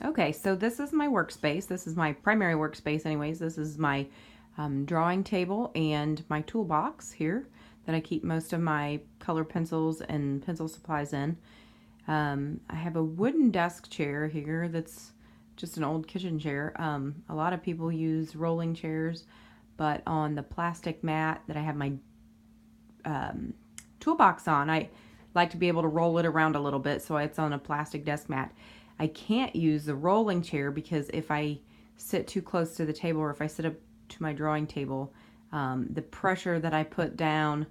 Okay, so this is my workspace. This is my primary workspace anyways. This is my drawing table and my toolbox here that I keep most of my color pencils and pencil supplies in. I have a wooden desk chair here that's just an old kitchen chair. A lot of people use rolling chairs, but on the plastic mat that I have my toolbox on, I like to be able to roll it around a little bit, so it's on a plastic desk mat. I can't use the rolling chair because if I sit too close to the table or if I sit up to my drawing table, the pressure that I put down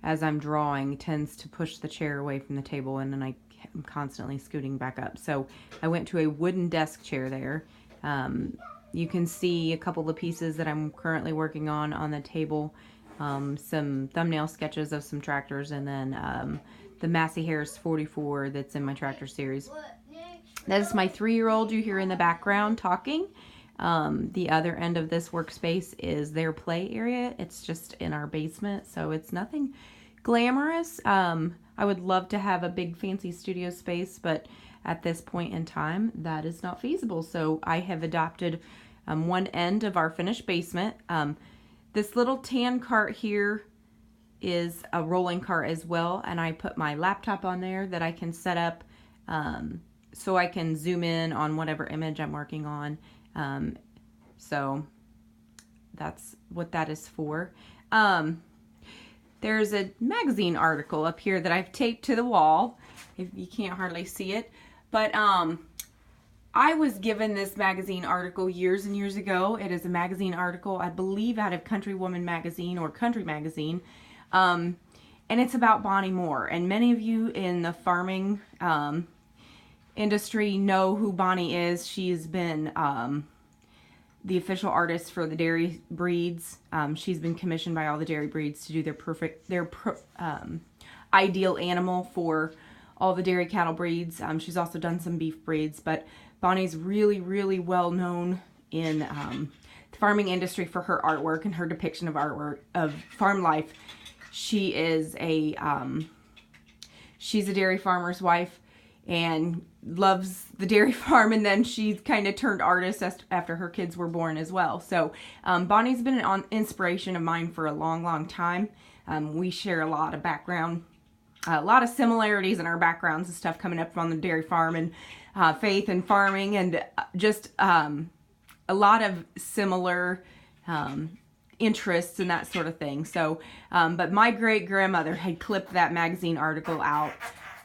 as I'm drawing tends to push the chair away from the table, and then I'm constantly scooting back up. So I went to a wooden desk chair there. You can see a couple of pieces that I'm currently working on the table. Some thumbnail sketches of some tractors, and then the Massey Harris 44 that's in my tractor series. That is my 3-year-old you hear in the background talking. The other end of this workspace is their play area. It's just in our basement, so it's nothing glamorous. I would love to have a big fancy studio space, but at this point in time, that is not feasible. So I have adopted one end of our finished basement. This little tan cart here is a rolling cart as well, and I put my laptop on there that I can set up so I can zoom in on whatever image I'm working on. So that's what that is for. There's a magazine article up here that I've taped to the wall, if you can't hardly see it, but I was given this magazine article years and years ago. It is a magazine article, I believe, out of Country Woman magazine or Country magazine, and it's about Bonnie Moore. And many of you in the farming industry know who Bonnie is. She's been the official artist for the dairy breeds. She's been commissioned by all the dairy breeds to do their ideal animal for all the dairy cattle breeds. She's also done some beef breeds, but Bonnie's really, really well known in the farming industry for her artwork and her depiction of artwork of farm life. She is she's a dairy farmer's wife and loves the dairy farm, and then she kind of turned artist after her kids were born as well. So Bonnie's been an inspiration of mine for a long, long time. We share a lot of background, a lot of similarities in our backgrounds and stuff coming up on the dairy farm and faith and farming, and just a lot of similar interests and that sort of thing. So, but my great-grandmother had clipped that magazine article out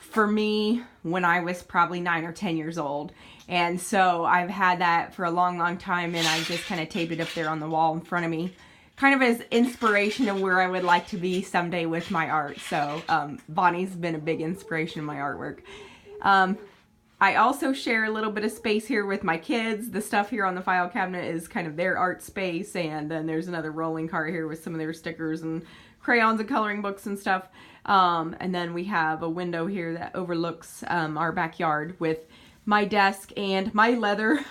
for me when I was probably 9 or 10 years old. And so I've had that for a long, long time, and I just kind of taped it up there on the wall in front of me, kind of as inspiration of where I would like to be someday with my art. So Bonnie's been a big inspiration in my artwork. I also share a little bit of space here with my kids. The stuff here on the file cabinet is kind of their art space, and then there's another rolling cart here with some of their stickers and crayons and coloring books and stuff. And then we have a window here that overlooks our backyard with my desk and my leather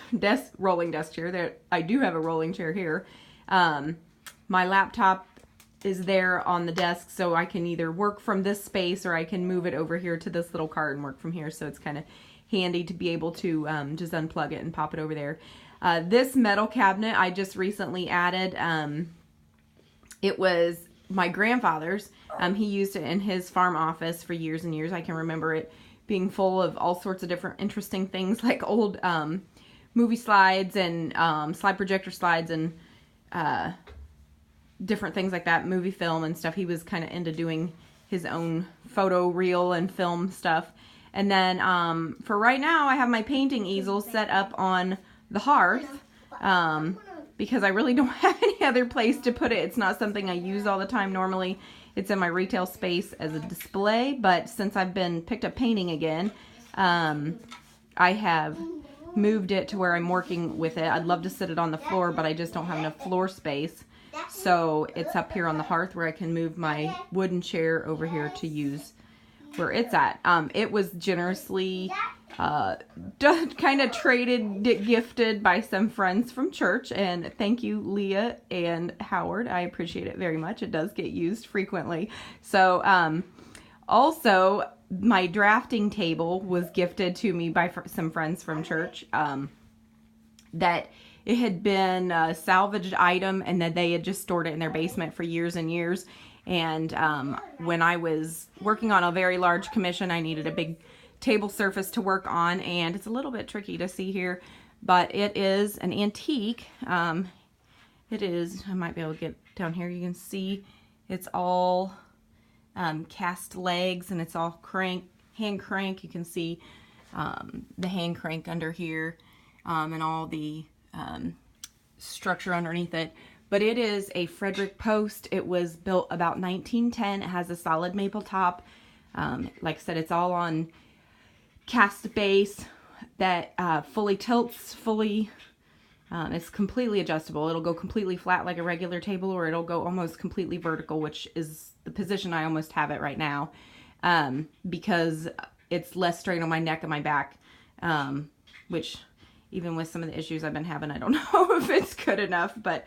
rolling desk chair. That I do have a rolling chair here. My laptop is there on the desk, so I can either work from this space or I can move it over here to this little cart and work from here. So it's kind of handy to be able to just unplug it and pop it over there. This metal cabinet I just recently added. It was my grandfather's. He used it in his farm office for years and years. I can remember it being full of all sorts of different interesting things, like old movie slides and slide projector slides and different things like that, movie film and stuff. He was kind of into doing his own photo reel and film stuff. And then for right now, I have my painting easel set up on the hearth because I really don't have any other place to put it. It's not something I use all the time normally. It's in my retail space as a display, but since I've been picked up painting again, I have moved it to where I'm working with it. I'd love to sit it on the floor, but I just don't have enough floor space. So it's up here on the hearth where I can move my wooden chair over here to use where it's at. It was generously kind of gifted by some friends from church, and thank you, Leah and Howard. I appreciate it very much. It does get used frequently. So also my drafting table was gifted to me by some friends from church, that it had been a salvaged item and that they had just stored it in their basement for years and years. And when I was working on a very large commission, I needed a big table surface to work on, and it's a little bit tricky to see here, but it is an antique. It is, I might be able to get down here, you can see it's all cast legs, and it's all hand crank. You can see the hand crank under here, and all the structure underneath it. But it is a Frederick post. It was built about 1910. It has a solid maple top. Like I said, it's all on cast base that fully tilts, it's completely adjustable. It'll go completely flat like a regular table, or it'll go almost completely vertical, which is the position I almost have it right now, because it's less strain on my neck and my back, which even with some of the issues I've been having, I don't know if it's good enough, but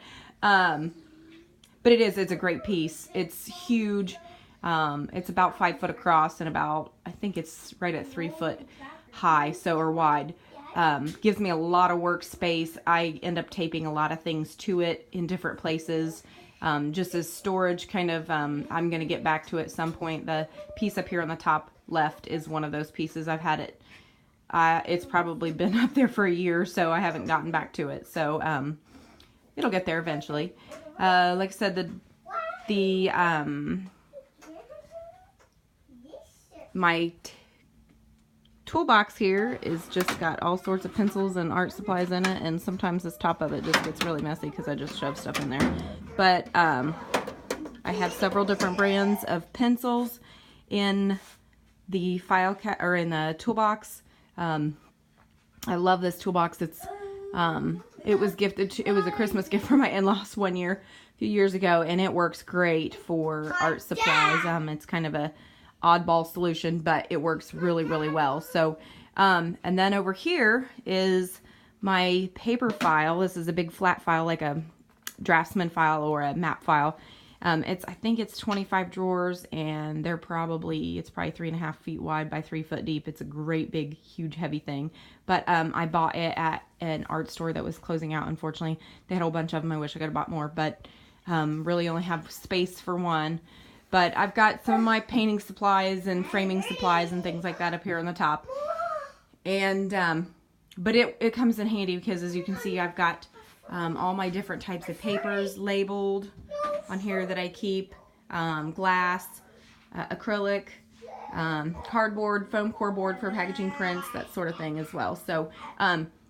it's a great piece. It's huge. It's about 5 foot across and about, I think it's right at 3 foot high, or wide. Gives me a lot of workspace. I end up taping a lot of things to it in different places, just as storage kind of. I'm going to get back to it at some point. The piece up here on the top left is one of those pieces. I've had it. It's probably been up there for a year, so I haven't gotten back to it. So it'll get there eventually. Like I said, my toolbox here is just got all sorts of pencils and art supplies in it, and sometimes this top of it just gets really messy because I just shove stuff in there. But I have several different brands of pencils in the in the toolbox. I love this toolbox. It's it was gifted it was a Christmas gift from my in-laws one year, a few years ago, and it works great for art supplies. It's kind of a oddball solution, but it works really, really well. So, and then over here is my paper file. This is a big flat file, like a Draftsman file or a map file. I think it's 25 drawers, and it's probably 3.5 feet wide by 3 foot deep. It's a great big, huge, heavy thing. But I bought it at an art store that was closing out. Unfortunately, they had a whole bunch of them. I wish I could have bought more, but really only have space for one. But I've got some of my painting supplies and framing supplies and things like that up here on the top. And, but it comes in handy because, as you can see, I've got all my different types of papers labeled on here that I keep. Glass, acrylic, cardboard, foam core board for packaging prints, that sort of thing as well. So,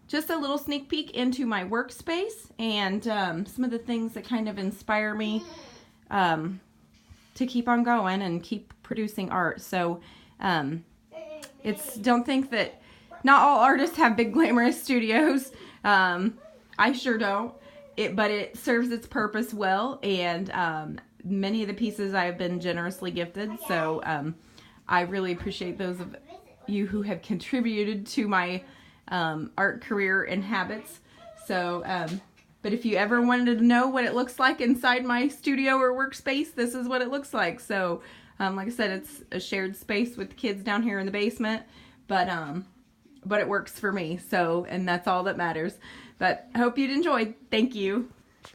just a little sneak peek into my workspace and some of the things that kind of inspire me to keep on going and keep producing art. So don't think that not all artists have big glamorous studios. I sure don't. But it serves its purpose well, and many of the pieces I have been generously gifted. So I really appreciate those of you who have contributed to my art career and habits. So but if you ever wanted to know what it looks like inside my studio or workspace, this is what it looks like. So, like I said, it's a shared space with the kids down here in the basement, but it works for me. So, and that's all that matters. But I hope you'd enjoyed. Thank you.